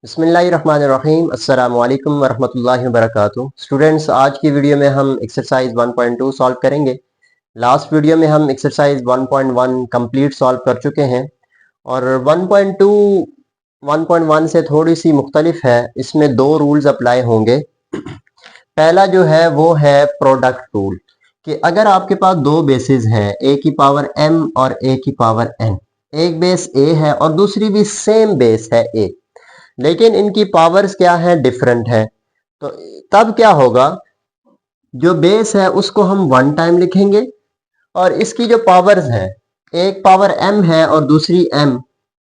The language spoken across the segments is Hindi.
बिस्मिल्लाहिर्रहमानिर्रहीम अस्सलामु अलैकुम वरहमतुल्लाहि वबरकातुहू। स्टूडेंट्स, आज की वीडियो में हम एक्सरसाइज 1.2 सॉल्व करेंगे। लास्ट वीडियो में हम एक्सरसाइज 1.1 कंप्लीट सॉल्व कर चुके हैं और 1.2 1.1 से थोड़ी सी मुख्तलिफ है। इसमें दो रूल्स अप्लाई होंगे। पहला जो है वो है प्रोडक्ट रूल कि अगर आपके पास दो बेसिस हैं, ए की पावर m और ए की पावर n, एक बेस a है और दूसरी भी सेम बेस है a, लेकिन इनकी पावर्स क्या है, डिफरेंट है। तो तब क्या होगा, जो बेस है उसको हम वन टाइम लिखेंगे और इसकी जो पावर्स है, एक पावर m है और दूसरी m,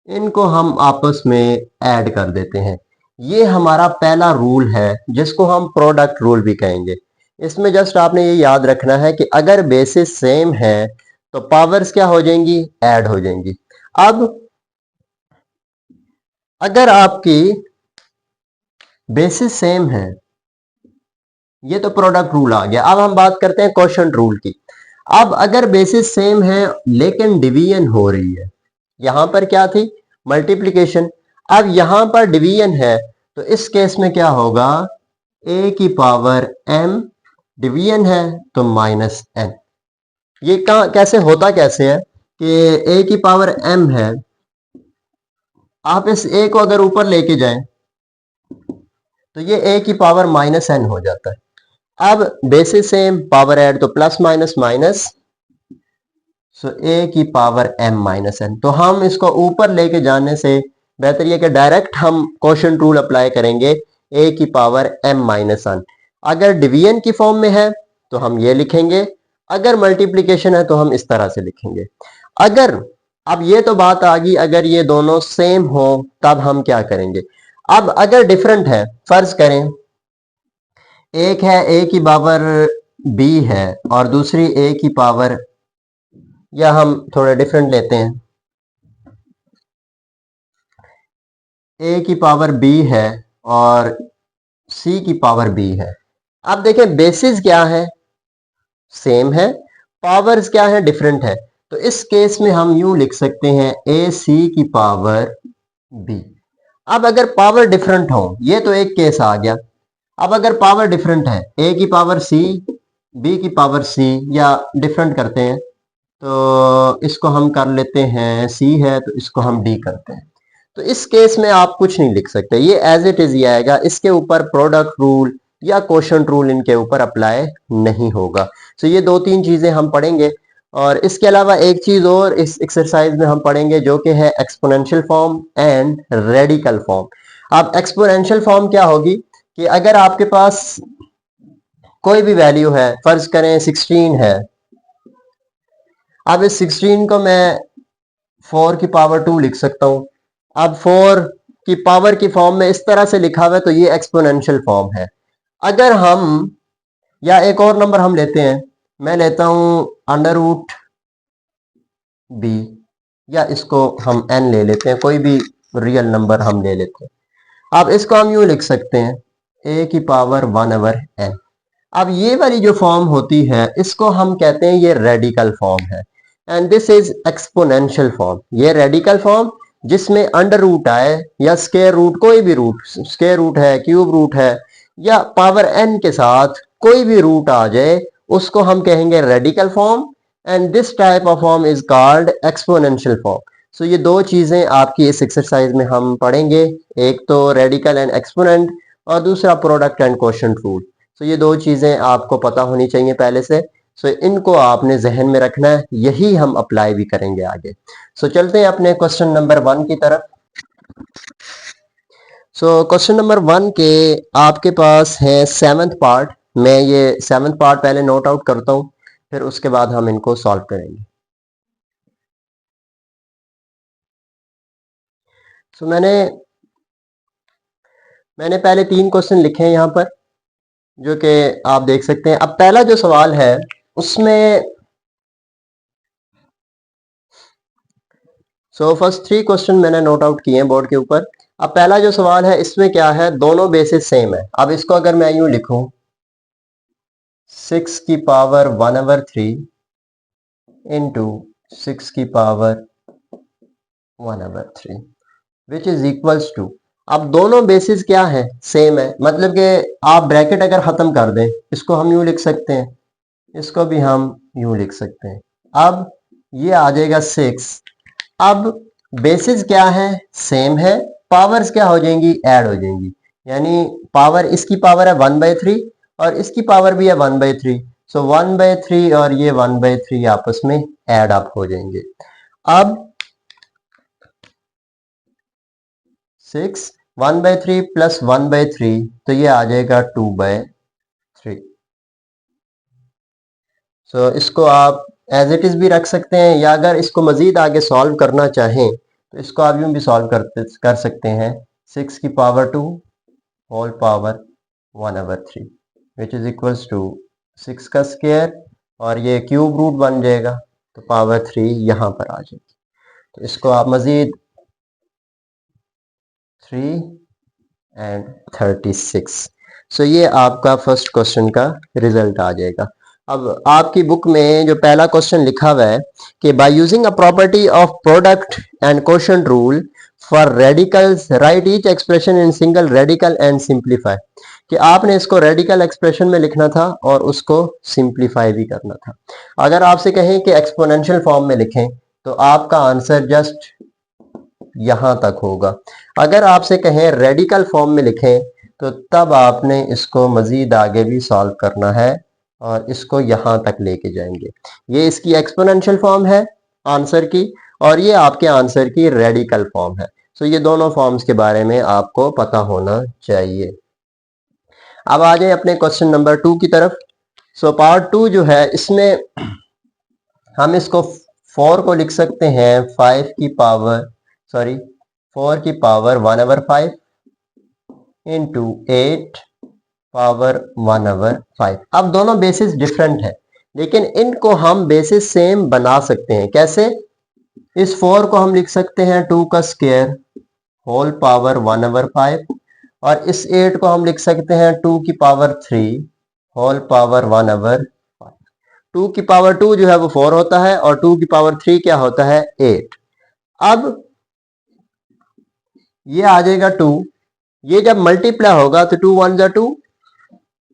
इनको हम आपस में ऐड कर देते हैं। ये हमारा पहला रूल है जिसको हम प्रोडक्ट रूल भी कहेंगे। इसमें जस्ट आपने ये याद रखना है कि अगर बेसिस सेम है तो पावर्स क्या हो जाएंगी, ऐड हो जाएंगी। अब अगर आपकी बेसिस सेम है, ये तो प्रोडक्ट रूल आ गया। अब हम बात करते हैं क्वोशंट रूल की। अब अगर बेसिस सेम है लेकिन डिवीजन हो रही है, यहां पर क्या थी, मल्टीप्लिकेशन, अब यहां पर डिवीजन है, तो इस केस में क्या होगा, a की पावर m, डिवीजन है तो माइनस n। ये कैसे होता, कैसे है कि a की पावर m है, आप इस a को अगर ऊपर लेके जाएं तो ये a की पावर माइनस n हो जाता है। अब बेसिस सेम, पावर ऐड, तो प्लस माइनस माइनस, सो ए की पावर m माइनस n। तो हम इसको ऊपर लेके जाने से बेहतर ये कि डायरेक्ट हम क्वोशंट रूल अप्लाई करेंगे, a की पावर m माइनस n। अगर डिवीजन की फॉर्म में है तो हम ये लिखेंगे, अगर मल्टीप्लिकेशन है तो हम इस तरह से लिखेंगे। अगर, अब ये तो बात आ गई, अगर ये दोनों सेम हो तब हम क्या करेंगे। अब अगर डिफरेंट है, फर्ज करें एक है a की पावर b है और दूसरी a की पावर, या हम थोड़ा डिफरेंट लेते हैं, a की पावर b है और c की पावर b है। अब देखें बेसिस क्या है, सेम है, पावर्स क्या है, डिफरेंट है। तो इस केस में हम यूं लिख सकते हैं a c की पावर b। अब अगर पावर डिफरेंट हो, ये तो एक केस आ गया। अब अगर पावर डिफरेंट है, a की पावर c, b की पावर c, या डिफरेंट करते हैं तो इसको हम कर लेते हैं, c है तो इसको हम d करते हैं। तो इस केस में आप कुछ नहीं लिख सकते, ये एज इट इज ही आएगा। इसके ऊपर प्रोडक्ट रूल या क्वोशंट रूल इनके ऊपर अप्लाई नहीं होगा। तो ये दो तीन चीजें हम पढ़ेंगे और इसके अलावा एक चीज और इस एक्सरसाइज में हम पढ़ेंगे जो कि है exponential form and radical form. अब एक्सपोनेंशियल फॉर्म क्या होगी कि अगर आपके पास कोई भी वैल्यू है, फर्ज करें 16 है, अब इस 16 को मैं 4 की पावर 2 लिख सकता हूं। अब 4 की पावर की फॉर्म में इस तरह से लिखा हुआ है तो ये एक्सपोनेंशियल फॉर्म है। अगर हम, या एक और नंबर हम लेते हैं, मैं लेता हूं अंडर रूट बी, या इसको हम n ले लेते हैं, कोई भी रियल नंबर हम ले लेते हैं। अब इसको हम यूं लिख सकते हैं a की पावर 1/n। अब ये वाली जो फॉर्म होती है इसको हम कहते हैं ये रेडिकल फॉर्म है, and this is exponential form. ये रेडिकल फॉर्म जिसमें अंडर रूट आए या स्क्वायर रूट, कोई भी रूट, स्क्वायर रूट है, क्यूब रूट है, या पावर n के साथ कोई भी रूट आ जाए, उसको हम कहेंगे radical form, and this type of form is called exponential form. So ये दो चीजें आपकी इस एक्सरसाइज में हम पढ़ेंगे, एक तो रेडिकल एंड एक्सपोनेंट और दूसरा प्रोडक्ट एंड क्वोशंट रूल। तो ये दो चीजें आपको पता होनी चाहिए पहले से। सो इनको आपने जहन में रखना है, यही हम अप्लाई भी करेंगे आगे। सो चलते हैं अपने क्वेश्चन नंबर 1 की तरफ। सो क्वेश्चन नंबर 1 के आपके पास है 7th पार्ट। मैं ये 7th पार्ट पहले नोट आउट करता हूं, फिर उसके बाद हम इनको सॉल्व करेंगे। सो मैंने पहले 3 क्वेश्चन लिखे हैं यहाँ पर, जो कि आप देख सकते हैं। अब पहला जो सवाल है उसमें, सो फर्स्ट 3 क्वेश्चन मैंने नोट आउट किए हैं बोर्ड के ऊपर। अब पहला जो सवाल है इसमें क्या है, दोनों बेसिस सेम है। अब इसको अगर मैं यूं लिखूं 6 की पावर 1/3 इंटू 6 की power 1/3 which is equals to, अब दोनों बेसिस क्या है, सेम है, मतलब कि आप ब्रैकेट अगर खत्म कर दें, इसको हम यूं लिख सकते हैं, इसको भी हम यूं लिख सकते हैं। अब ये आ जाएगा 6। अब बेसिस क्या है, सेम है, पावर्स क्या हो जाएंगी, ऐड हो जाएंगी। यानी पावर, इसकी पावर है 1/3 और इसकी पावर भी है 1/3। सो 1/3 और ये 1/3 आपस में ऐड अप हो जाएंगे। अब 6 1/3 प्लस 1/3 तो ये आ जाएगा 2/3। सो इसको आप एज इट इज भी रख सकते हैं, या अगर इसको मजीद आगे सॉल्व करना चाहें तो इसको आप यूं भी सॉल्व कर सकते हैं। 6 की power 2 whole power 1/3 which is equals to 6 का स्क्वायर, और ये क्यूब रूट बन जाएगा, तो पावर 3 यहाँ पर आ जाएगी। तो इसको आप मजीद 3 एंड 36। सो ये आपका फर्स्ट क्वेश्चन का रिजल्ट आ जाएगा। अब आपकी बुक में जो पहला क्वेश्चन लिखा हुआ है कि by using a property of product and quotient rule for radicals right each expression in single radical and simplify, कि आपने इसको रेडिकल एक्सप्रेशन में लिखना था और उसको सिंप्लीफाई भी करना था। अगर आपसे कहें कि एक्सपोनेंशियल फॉर्म में लिखें तो आपका आंसर जस्ट यहां तक होगा। अगर आपसे कहें रेडिकल फॉर्म में लिखें तो तब आपने इसको मजीद आगे भी सॉल्व करना है और इसको यहां तक लेके जाएंगे। ये इसकी एक्सपोनेंशियल फॉर्म है आंसर की, और ये आपके आंसर की रेडिकल फॉर्म है। सो ये दोनों फॉर्म्स के बारे में आपको पता होना चाहिए। अब आ जाए अपने क्वेश्चन नंबर 2 की तरफ। सो पार्ट 2 जो है, इसमें हम इसको 4 को लिख सकते हैं 5 की पावर, सॉरी 4 की पावर 1/5 इंटू 8 पावर 1/5। अब दोनों बेसिस डिफरेंट है, लेकिन इनको हम बेसिस सेम बना सकते हैं। कैसे? इस 4 को हम लिख सकते हैं 2 का स्क्वायर होल पावर 1/5, और इस 8 को हम लिख सकते हैं 2 की पावर 3 होल पावर 1/5। 2 की पावर 2 जो है वो 4 होता है, और 2 की पावर 3 क्या होता है, 8। अब ये आ जाएगा 2, ये जब मल्टीप्लाई होगा तो 2 1 जा 2,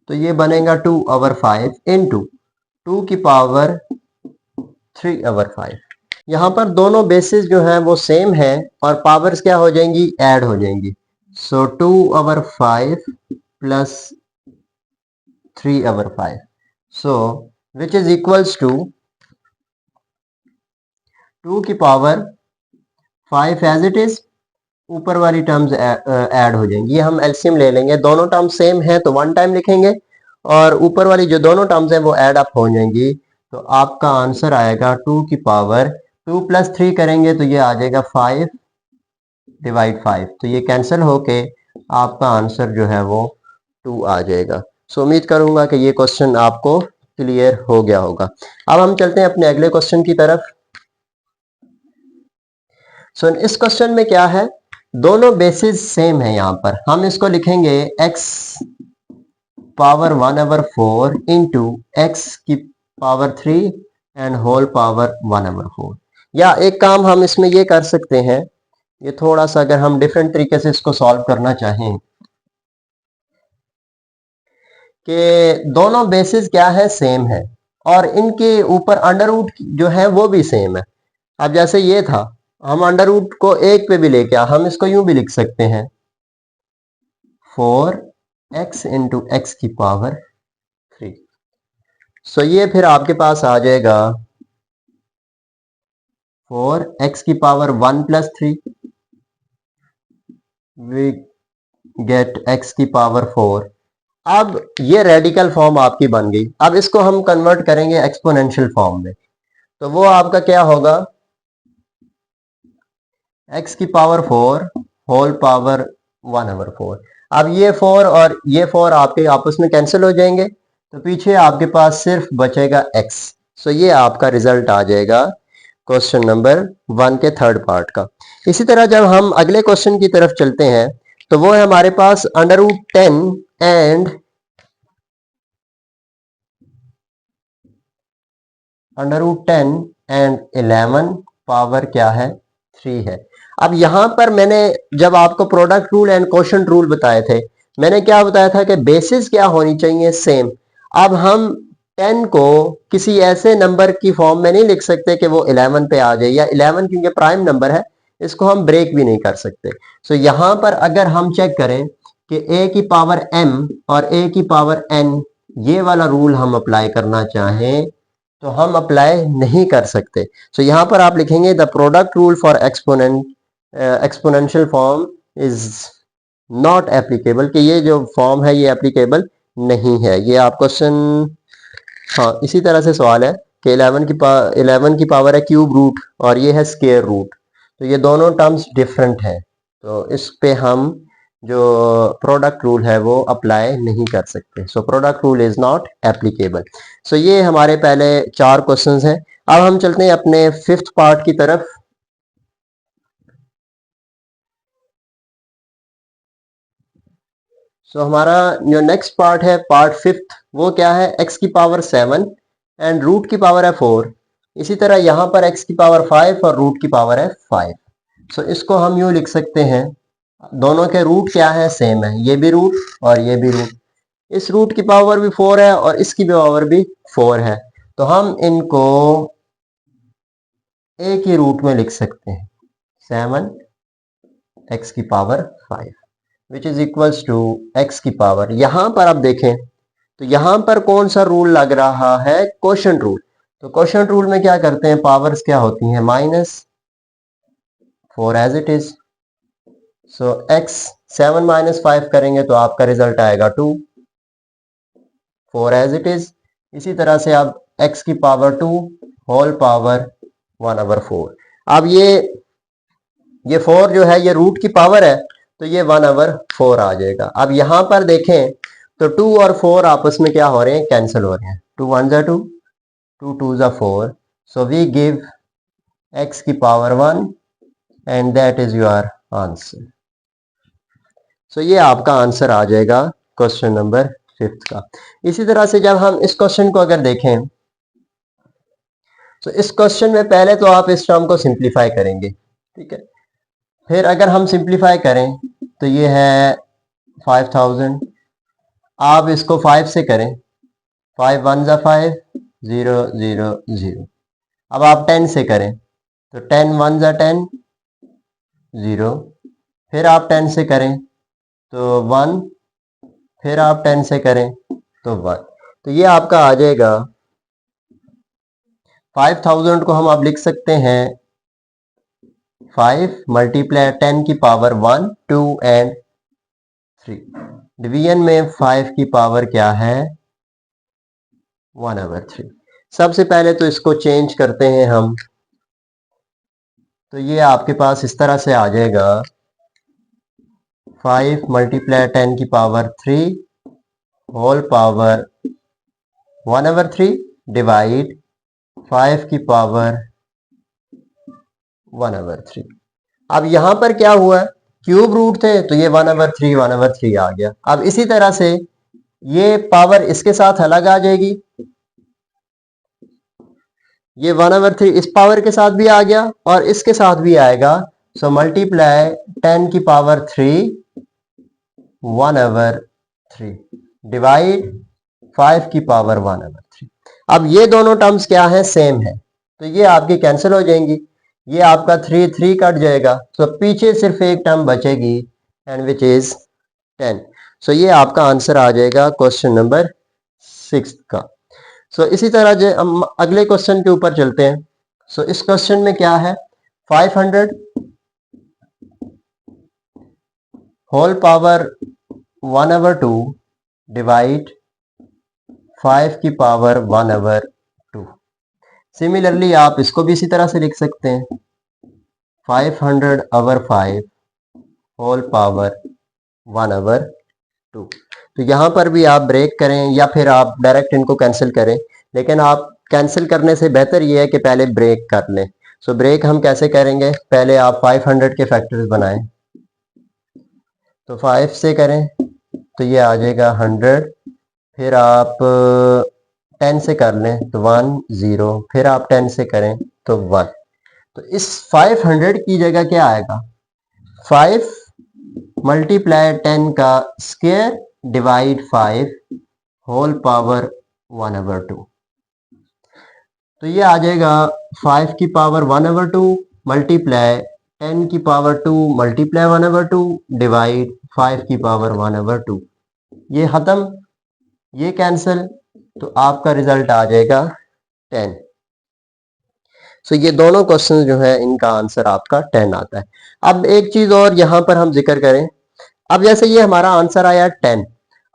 तो ये बनेगा 2/5 इंटू 2 की पावर 3/5। यहाँ पर दोनों बेसिस जो हैं वो सेम है और पावर्स क्या हो जाएंगी, ऐड हो जाएंगी। So 2/5 plus 3/5, so which is equals to 2 की पावर 5 एज इट इज, ऊपर वाली टर्म्स ऐड हो जाएंगी। ये हम एलसीएम ले लेंगे, दोनों टर्म्स सेम है तो 1 टाइम लिखेंगे, और ऊपर वाली जो दोनों टर्म्स हैं वो ऐड अप हो जाएंगी। तो आपका आंसर आएगा 2 की पावर 2 प्लस 3 करेंगे तो ये आ जाएगा 5/5, तो ये कैंसिल होके आपका आंसर जो है वो 2 आ जाएगा। सो उम्मीद करूंगा कि ये क्वेश्चन आपको क्लियर हो गया होगा। अब हम चलते हैं अपने अगले क्वेश्चन की तरफ। सो इस क्वेश्चन में क्या है, दोनों बेसिस सेम है। यहां पर हम इसको लिखेंगे x पावर 1/4 इंटू एक्स की पावर 3 एंड होल पावर 1/4। या एक काम हम इसमें ये कर सकते हैं, ये थोड़ा सा अगर हम डिफरेंट तरीके से इसको सॉल्व करना चाहें कि दोनों बेसिस क्या है, सेम है, और इनके ऊपर अंडर रूट जो है वो भी सेम है। अब जैसे ये था, हम अंडर रूट को एक पे भी लेके हम इसको यूं भी लिख सकते हैं 4x इंटू एक्स की पावर 3। सो ये फिर आपके पास आ जाएगा 4x की power 1 plus 3, we get x की पावर 4। अब ये रेडिकल फॉर्म आपकी बन गई। अब इसको हम कन्वर्ट करेंगे एक्सपोनेंशियल फॉर्म में, तो वो आपका क्या होगा, x की पावर 4 होल पावर 1/4। अब ये 4 और ये 4 आपके आपस में कैंसिल हो जाएंगे, तो पीछे आपके पास सिर्फ बचेगा x। सो ये आपका रिजल्ट आ जाएगा क्वेश्चन नंबर 1 के थर्ड पार्ट का। इसी तरह जब हम अगले क्वेश्चन की तरफ चलते हैं तो वो है हमारे पास √10 एंड √10 एंड 11 पावर क्या है, 3 है। अब यहां पर मैंने जब आपको product rule and quotient rule बताए थे, मैंने क्या बताया था कि बेसिस क्या होनी चाहिए, सेम। अब हम 10 को किसी ऐसे नंबर की फॉर्म में नहीं लिख सकते कि वो 11 पे आ जाए, या 11 क्योंकि प्राइम नंबर है, इसको हम ब्रेक भी नहीं कर सकते। सो यहां पर अगर हम चेक करें कि a की पावर m और a की पावर n, ये वाला रूल हम अप्लाई करना चाहें तो हम अप्लाई नहीं कर सकते। सो यहां पर आप लिखेंगे the product rule for exponential form is not applicable, कि ये जो फॉर्म है ये एप्लीकेबल नहीं है। ये आप क्वेश्चन, हाँ इसी तरह से सवाल है कि 11 की पावर है क्यूब रूट और ये है स्क्वायर रूट, तो ये दोनों टर्म्स डिफरेंट है, तो इस पे हम जो प्रोडक्ट रूल है वो अप्लाई नहीं कर सकते। So product rule is not applicable. So ये हमारे पहले 4 क्वेश्चंस हैं। अब हम चलते हैं अपने 5th पार्ट की तरफ। सो हमारा जो नेक्स्ट पार्ट है, पार्ट 5th, वो क्या है, x की पावर 7 एंड रूट की पावर है 4। इसी तरह यहाँ पर x की पावर 5 और रूट की पावर है 5। सो इसको हम यूँ लिख सकते हैं, दोनों के रूट क्या है, सेम है, ये भी रूट और ये भी रूट। इस रूट की पावर भी 4 है और इसकी भी पावर भी 4 है, तो हम इनको एक ही रूट में लिख सकते हैं, 7 x की power 5 which is equals to x की पावर। यहां पर आप देखें तो यहां पर कौन सा रूल लग रहा है, क्वोशंट रूल। तो क्वोशंट रूल में क्या करते हैं, पावर्स क्या होती हैं, -4 as it is. So x 7 - 5 करेंगे तो आपका रिजल्ट आएगा 2, 4 एज इट इज। इसी तरह से आप x की पावर 2 होल पावर 1/4। अब ये 4 जो है ये रूट की पावर है, तो ये 1/4 आ जाएगा। अब यहां पर देखें तो 2 और 4 आपस में क्या हो रहे हैं, कैंसिल हो रहे हैं। 2 1 जा 2, 2 2 जा 4। सो वी गिव x की power 1 and that is your answer. So ये आपका आंसर आ जाएगा क्वेश्चन नंबर 5th का। इसी तरह से जब हम इस क्वेश्चन को अगर देखें तो इस क्वेश्चन में पहले तो आप इस टर्म को सिंप्लीफाई करेंगे, ठीक है। फिर अगर हम सिंप्लीफाई करें तो ये है 5000, आप इसको 5 से करें, 5 1 जा 5, 0 0 0। अब आप 10 से करें तो 10 1 जा 10, 0। फिर आप 10 से करें तो 1, फिर आप 10 से करें तो 1। तो ये आपका आ जाएगा 5000 को हम अब लिख सकते हैं 5 मल्टीप्लाई 10 की पावर 1 2 एंड 3। डिवीजन में 5 की पावर क्या है, 1/3। सबसे पहले तो इसको चेंज करते हैं हम, तो ये आपके पास इस तरह से आ जाएगा 5 मल्टीप्लाई 10 की पावर 3 होल पावर 1/3 डिवाइड 5 की पावर 1/3। अब यहां पर क्या हुआ, क्यूब रूट थे तो ये 1/3 आ गया। अब इसी तरह से ये पावर इसके साथ अलग आ जाएगी, ये 1/3 इस पावर के साथ भी आ गया और इसके साथ भी आएगा। सो मल्टीप्लाई 10 की पावर 3 1/3 डिवाइड 5 की पावर 1/3। अब ये दोनों टर्म्स क्या है, सेम है, तो ये आपकी कैंसिल हो जाएंगी। ये आपका 3 3 कट जाएगा, तो पीछे सिर्फ एक टर्म बचेगी एंड विच इज 10। सो ये आपका आंसर आ जाएगा क्वेश्चन नंबर 6 का। सो इसी तरह जो हम अगले क्वेश्चन के ऊपर चलते हैं। सो इस क्वेश्चन में क्या है, 500 होल पावर 1/2 डिवाइड 5 की पावर 1/2। सिमिलरली आप इसको भी इसी तरह से लिख सकते हैं, 500/5 होल पावर 1/2। तो यहाँ पर भी आप ब्रेक करें या फिर आप डायरेक्ट इनको कैंसिल करें, लेकिन आप कैंसिल करने से बेहतर ये है कि पहले ब्रेक कर लें। सो ब्रेक हम कैसे करेंगे, पहले आप 500 के फैक्टर्स बनाएं, तो 5 से करें तो ये आ जाएगा 100। फिर आप 10 से कर लें तो 1 0, फिर आप 10 से करें तो 1। तो इस 500 की जगह क्या आएगा, 5 मल्टीप्लाई 10 का स्क्वायर डिवाइड 5 होल पावर 1/2। तो ये आ जाएगा 5 की पावर 1/2 मल्टीप्लाई 10 की पावर 2 मल्टीप्लाई 1/2 डिवाइड 5 की पावर 1/2। ये खत्म, ये कैंसिल, तो आपका रिजल्ट आ जाएगा 10। सो ये दोनों क्वेश्चन जो है इनका आंसर आपका 10 आता है। अब एक चीज और यहां पर हम जिक्र करें, अब जैसे ये हमारा आंसर आया 10,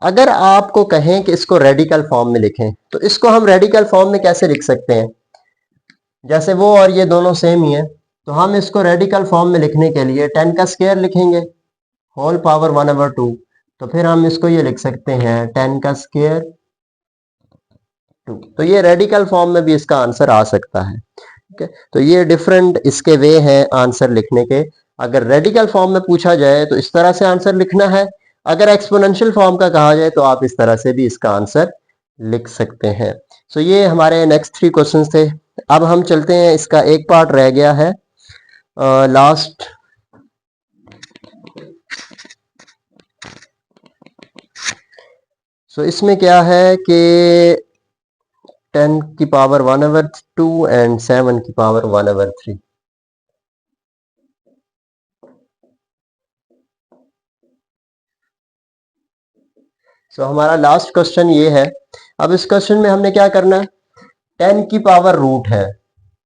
अगर आपको कहें कि इसको रेडिकल फॉर्म में लिखें तो इसको हम रेडिकल फॉर्म में कैसे लिख सकते हैं, जैसे वो और ये दोनों सेम ही है, तो हम इसको रेडिकल फॉर्म में लिखने के लिए 10 का स्क्वायर लिखेंगे होल पावर 1/2। तो फिर हम इसको ये लिख सकते हैं 10 का स्क्वायर 2। तो ये रेडिकल फॉर्म में भी इसका आंसर आ सकता है। ठीक है, तो ये डिफरेंट इसके वे हैं आंसर लिखने के। अगर रेडिकल फॉर्म में पूछा जाए तो इस तरह से आंसर लिखना है, अगर एक्सपोनेंशियल फॉर्म का कहा जाए तो आप इस तरह से भी इसका आंसर लिख सकते हैं। सो ये हमारे नेक्स्ट 3 क्वेश्चंस थे। अब हम चलते हैं, इसका एक पार्ट रह गया है लास्ट। सो इसमें क्या है कि 10 की पावर 1/2 एंड 7 की पावर 1/3। सो हमारा लास्ट क्वेश्चन ये है। अब इस क्वेश्चन में हमने क्या करना है, 10 की पावर रूट है,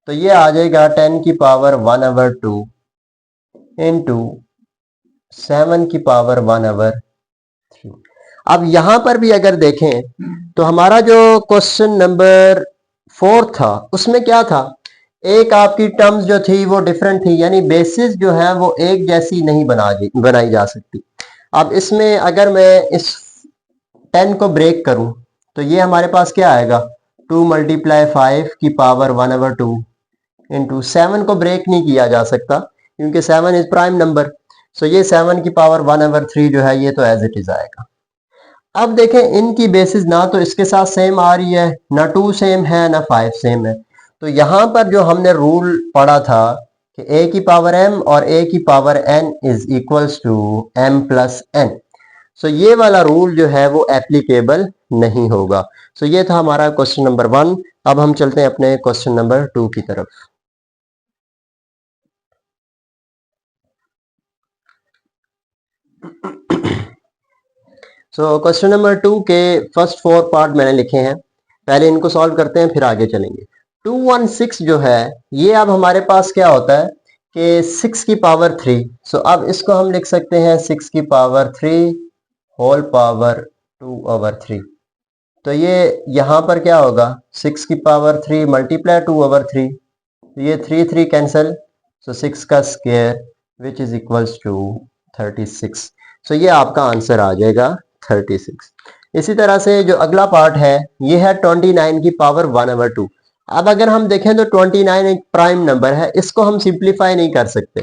तो ये आ जाएगा 10 की पावर 1/2 इंटू 7 की पावर 1/3। अब यहां पर भी अगर देखें तो हमारा जो क्वेश्चन नंबर 4 था उसमें क्या था, एक आपकी टर्म्स जो थी वो डिफरेंट थी, यानी बेसिस जो है वो एक जैसी नहीं बनाई जा सकती। अब इसमें अगर मैं इस 10 को ब्रेक करूं तो ये हमारे पास क्या आएगा, 2 मल्टीप्लाई 5 की पावर 1/2 इंटू 7 को ब्रेक नहीं किया जा सकता क्योंकि 7 इज प्राइम नंबर। सो ये 7 की पावर 1/3 जो है ये तो एज इट इज आएगा। अब देखें इनकी बेसिस ना तो इसके साथ सेम आ रही है, ना 2 सेम है, ना 5 सेम है। तो यहां पर जो हमने रूल पढ़ा था कि a की पावर m और a की power n is equals to m plus n, so ये वाला रूल जो है वो एप्लीकेबल नहीं होगा। सो ये था हमारा क्वेश्चन नंबर 1। अब हम चलते हैं अपने क्वेश्चन नंबर 2 की तरफ। सो क्वेश्चन नंबर 2 के फर्स्ट 4 पार्ट मैंने लिखे हैं, पहले इनको सॉल्व करते हैं फिर आगे चलेंगे। 216 जो है ये अब हमारे पास क्या होता है कि 6 की पावर 3। सो अब इसको हम लिख सकते हैं 6 की पावर 3 होल पावर 2/3। तो ये यहां पर क्या होगा, 6 की पावर 3 मल्टीप्लाई 2/3, तो ये 3 कैंसिल, सो 6 का square which is equals to 36। So ये आपका आंसर आ जाएगा 36। इसी तरह से जो अगला पार्ट है ये है 29 की पावर 1/2। अब अगर हम देखें तो 29 एक प्राइम नंबर है, इसको हम सिंप्लीफाई नहीं कर सकते।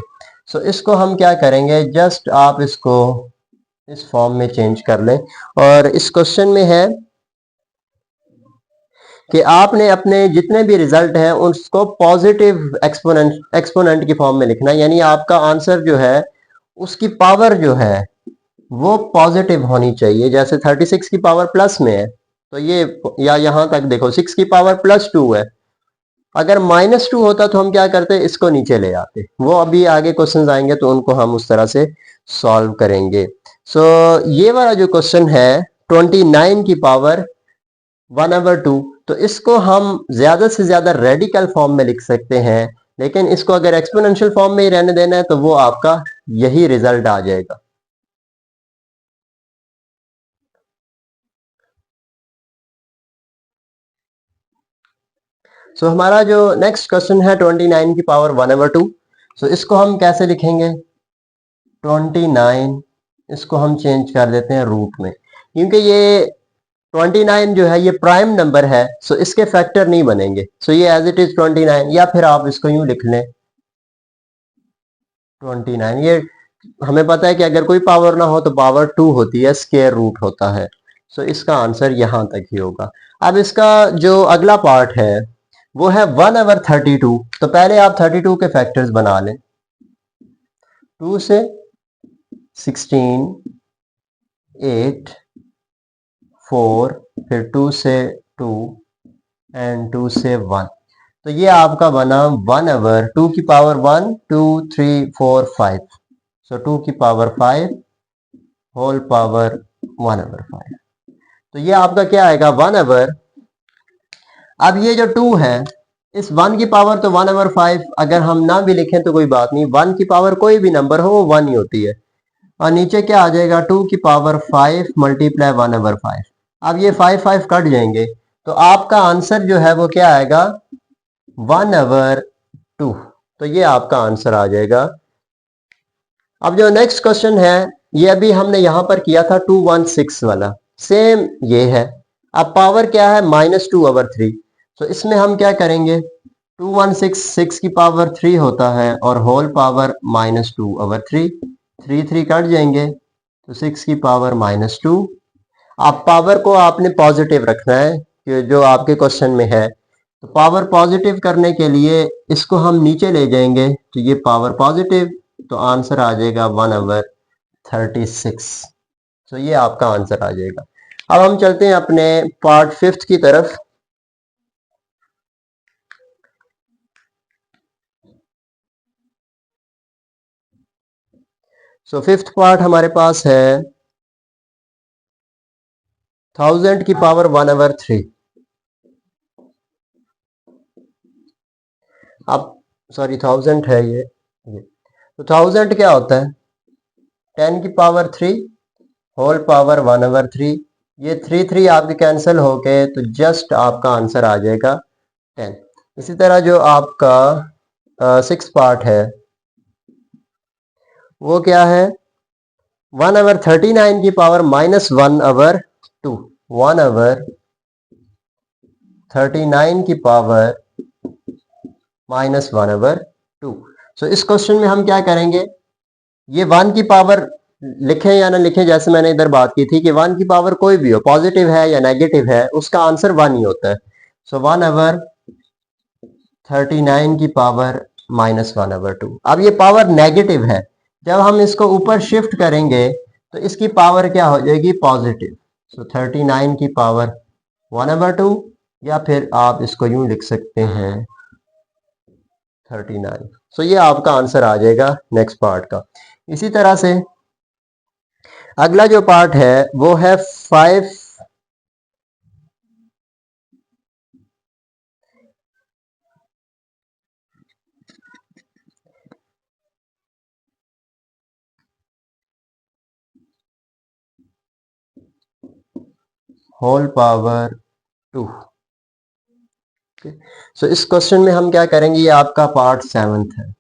सो इसको हम क्या करेंगे, जस्ट आप इसको इस फॉर्म में चेंज कर लें। और इस क्वेश्चन में है कि आपने अपने जितने भी रिजल्ट हैं उसको पॉजिटिव एक्सपोनेंट की फॉर्म में लिखना है, यानी आपका आंसर जो है उसकी पावर जो है वो पॉजिटिव होनी चाहिए। जैसे 36 की पावर प्लस में है तो ये, या यहां तक देखो 6 की पावर +2 है, अगर -2 होता तो हम क्या करते, इसको नीचे ले आते। वो अभी आगे क्वेश्चंस आएंगे तो उनको हम उस तरह से सॉल्व करेंगे। सो ये वाला जो क्वेश्चन है 29 की पावर 1/2, तो इसको हम ज्यादा से ज्यादा रेडिकल फॉर्म में लिख सकते हैं, लेकिन इसको अगर एक्सपोनेंशियल फॉर्म में ही रहने देना है तो वो आपका यही रिजल्ट आ जाएगा। सो हमारा जो नेक्स्ट क्वेश्चन है 29 की पावर 1/2। सो इसको हम कैसे लिखेंगे, 29 इसको हम चेंज कर देते हैं रूट में, क्योंकि ये 29 जो है ये प्राइम नंबर है, सो इसके फैक्टर नहीं बनेंगे। सो ये एज इट इज 29, या फिर आप इसको यूं लिख लें 29। ये हमें पता है कि अगर कोई पावर ना हो तो पावर 2 होती है, स्क्वायर रूट होता है। सो इसका आंसर यहां तक ही होगा। अब इसका जो अगला पार्ट है वो है 1/32। तो पहले आप 32 के फैक्टर्स बना लें। 2 से 16, 8, 4, फिर 2 से 2 एंड 2 से 1। तो ये आपका बना 1/2 की पावर 1, 2, 3, 4, 5। सो 2 की पावर 5 होल पावर 1/5। तो ये आपका क्या आएगा 1/। अब ये जो 2 है, इस 1 की पावर तो 1/5 अगर हम ना भी लिखें तो कोई बात नहीं, 1 की पावर कोई भी नंबर हो वो 1 ही होती है। और नीचे क्या आ जाएगा 2 की पावर 5 मल्टीप्लाई 1/5। अब ये 5 कट जाएंगे, तो आपका आंसर जो है वो क्या आएगा 1/2। तो ये आपका आंसर आ जाएगा। अब जो नेक्स्ट क्वेश्चन है, ये अभी हमने यहां पर किया था 216 वाला, सेम ये है। अब पावर क्या है -2/3। तो इसमें हम क्या करेंगे, 216 6 की पावर 3 होता है और होल पावर -2/3। 3 कट जाएंगे तो 6 की पावर -2। आप पावर को आपने पॉजिटिव रखना है कि जो आपके क्वेश्चन में है। तो पावर पॉजिटिव करने के लिए इसको हम नीचे ले जाएंगे तो ये पावर पॉजिटिव, तो आंसर आ जाएगा 1/36। तो ये आपका आंसर आ जाएगा। अब हम चलते हैं अपने पार्ट 5 की तरफ। सो 5th पार्ट हमारे पास है 1000 की पावर 1/3। अब सॉरी 1000 है ये। तो 1000 क्या होता है 10 की पावर 3 होल पावर 1/3। ये 3 आपके कैंसिल हो गए तो जस्ट आपका आंसर आ जाएगा 10। इसी तरह जो आपका 6 पार्ट है वो क्या है 1/39 की पावर -1/2। 1/39 की पावर -1/2। सो इस क्वेश्चन में हम क्या करेंगे, ये 1 की पावर लिखें या ना लिखें, जैसे मैंने इधर बात की थी कि 1 की पावर कोई भी हो, पॉजिटिव है या नेगेटिव है, उसका आंसर 1 ही होता है। सो 1/39 की पावर -1/2। अब ये पावर नेगेटिव है, जब हम इसको ऊपर शिफ्ट करेंगे तो इसकी पावर क्या हो जाएगी पॉजिटिव। सो 39 की पावर 1/2, या फिर आप इसको यूं लिख सकते हैं 39। सो ये आपका आंसर आ जाएगा नेक्स्ट पार्ट का। इसी तरह से अगला जो पार्ट है वो है 5 होल पावर 2। सो इस क्वेश्चन में हम क्या करेंगे, ये आपका पार्ट 7th है।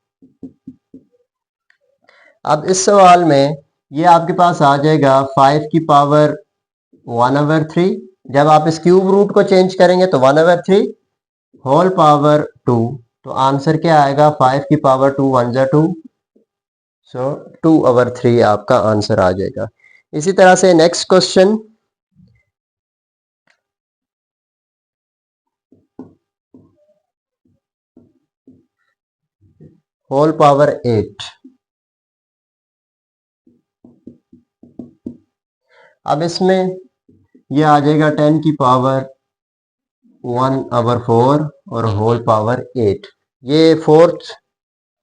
अब इस सवाल में ये आपके पास आ जाएगा 5 की पावर 1/3। जब आप इस क्यूब रूट को चेंज करेंगे तो 1/3 होल पावर 2। तो आंसर क्या आएगा 5 की पावर 2 1 जा 2। सो 2/3 आपका आंसर आ जाएगा। इसी तरह से नेक्स्ट क्वेश्चन होल पावर 8। अब इसमें ये आ जाएगा 10 की पावर 1/4 और होल पावर 8। ये फोर्थ,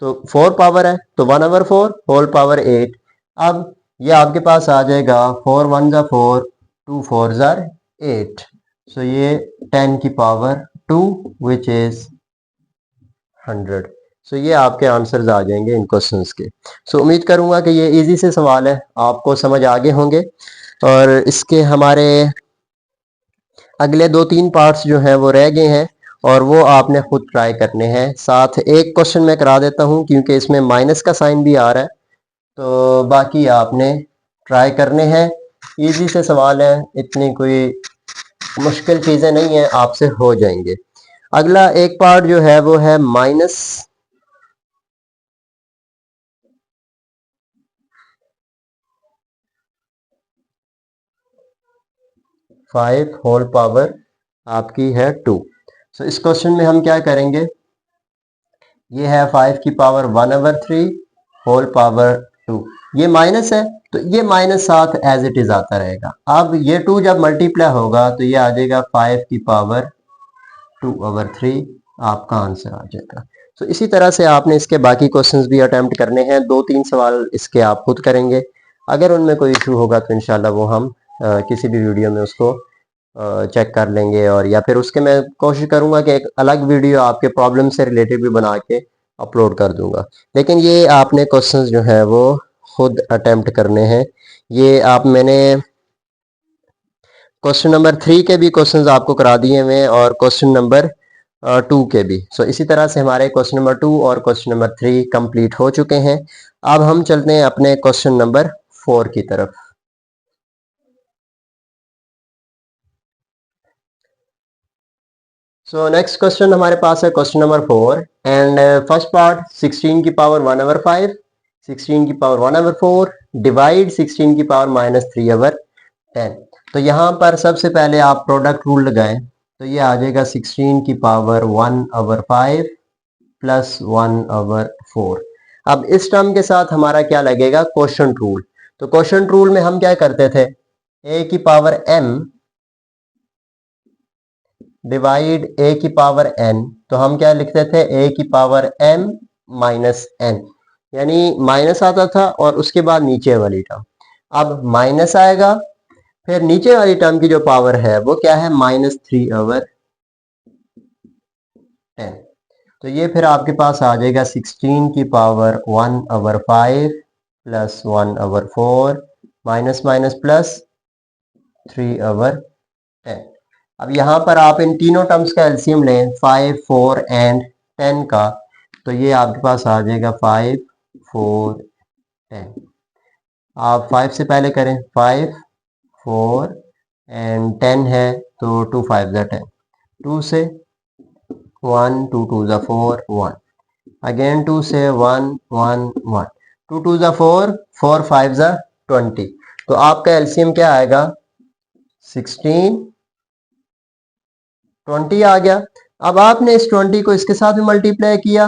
तो 4 पावर है तो 1/4 होल पावर 8। अब ये आपके पास आ जाएगा 4 1 जा 4, 2 4 जार 8। सो ये 10 की पावर 2 विच इज 100। सो ये आपके आंसर्स आ जाएंगे इन क्वेश्चंस के। सो उम्मीद करूंगा कि ये इजी से सवाल है, आपको समझ आगे होंगे। और इसके हमारे अगले 2-3 पार्ट्स जो हैं वो रह गए हैं और वो आपने खुद ट्राई करने हैं। साथ एक क्वेश्चन मैं करा देता हूं क्योंकि इसमें माइनस का साइन भी आ रहा है, तो बाकी आपने ट्राई करने हैं। इजी से सवाल है, इतनी कोई मुश्किल चीज़ें नहीं है, आपसे हो जाएंगे। अगला एक पार्ट जो है वो है -5 होल पावर आपकी है 2। सो इस क्वेश्चन में हम क्या करेंगे, ये है 5 की पावर 1/3 होल पावर 2, ये माइनस है तो ये माइनस साथ एज इट इज आता रहेगा। अब ये 2 जब मल्टीप्लाई होगा तो ये आ जाएगा 5 की पावर 2/3, आपका आंसर आ जाएगा। तो इसी तरह से आपने इसके बाकी क्वेश्चंस भी अटेम्प्ट करने हैं, 2-3 सवाल इसके आप खुद करेंगे। अगर उनमें कोई इशू होगा तो इंशाल्लाह वो हम किसी भी वीडियो में उसको चेक कर लेंगे, और या फिर उसके मैं कोशिश करूंगा कि एक अलग वीडियो आपके प्रॉब्लम से रिलेटेड भी बना के अपलोड कर दूंगा। लेकिन ये आपने क्वेश्चंस जो है वो खुद अटेम्प्ट करने हैं। ये आप मैंने क्वेश्चन नंबर 3 के भी क्वेश्चंस आपको करा दिए हुए और क्वेश्चन नंबर 2 के भी। सो इसी तरह से हमारे क्वेश्चन नंबर 2 और क्वेश्चन नंबर 3 कंप्लीट हो चुके हैं। अब हम चलते हैं अपने क्वेश्चन नंबर 4 की तरफ। सो नेक्स्ट क्वेश्चन हमारे पास है question number 4 and first part 16 की पावर 1/5, 16 की पावर 1/4 डिवाइड 16 की पावर -3/10। तो यहाँ पर सबसे पहले आप प्रोडक्ट रूल लगाएं तो ये आ जाएगा 16 की पावर 1/5 प्लस 1/4। अब इस टर्म के साथ हमारा क्या लगेगा, क्वोशंट रूल। तो क्वोशंट रूल में हम क्या करते थे, a की पावर m डिवाइड a की पावर n, तो हम क्या लिखते थे a की पावर m माइनस n, यानी माइनस आता था और उसके बाद नीचे वाली टर्म। अब माइनस आएगा, फिर नीचे वाली टर्म की जो पावर है वो क्या है, -3/10। तो ये फिर आपके पास आ जाएगा 16 की power 1/5 plus 1/4 minus minus plus 3/10। अब यहाँ पर आप इन तीनों टर्म्स का एलसीएम लें 5, 4 एंड 10 का, तो ये आपके पास आ जाएगा 5, 4, 10। आप 5 से पहले करें, 5, 4 एंड 10 है तो 2 5 ज़ा 10, 2 से 1, 2 2 ज़ा 4, 1 अगेन 2 से 1, 1, 1, 2 2 ज़ा 4, 4 5 ज़ा 20। तो आपका एलसीएम क्या आएगा, 16, 20 आ गया। अब आपने इस 20 को इसके साथ भी मल्टीप्लाई किया,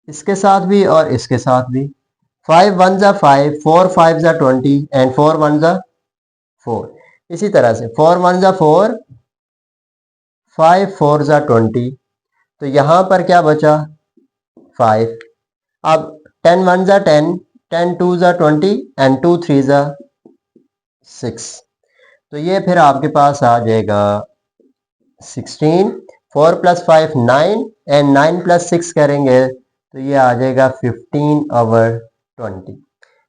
इसके साथ भी और इसके साथ भी। 5 1 ज़ा 5, 4 5 ज़ा 20 एंड 4 1 ज़ा 4। इसी तरह से 4 1 ज़ा 4, 5 4 ज़ा 20, तो यहां पर क्या बचा, 5। अब 10 1 ज़ा 10, 10 2 ज़ा 20 एंड 2 3 ज़ा 6। तो ये फिर आपके पास आ जाएगा 16, 4 प्लस 5 9 एंड 9 प्लस 6 करेंगे तो ये आ जाएगा 15/20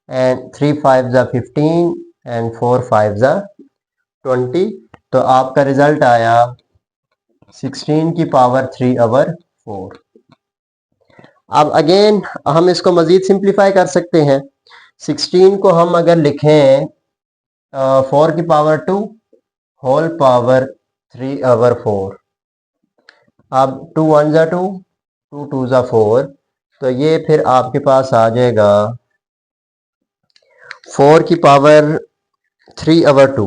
एंड 3 5 ज़ा 15 एंड 4 5 ज़ा 20। तो आपका रिजल्ट आया 16 की पावर 3/4। अब अगेन हम इसको मजीद सिंप्लीफाई कर सकते हैं। 16 को हम अगर लिखें 4 की पावर 2 होल पावर 3/4, अब 2 1 ज़ा 2, 2 2 ज़ा 4, तो ये फिर आपके पास आ जाएगा 4 की पावर 3/2,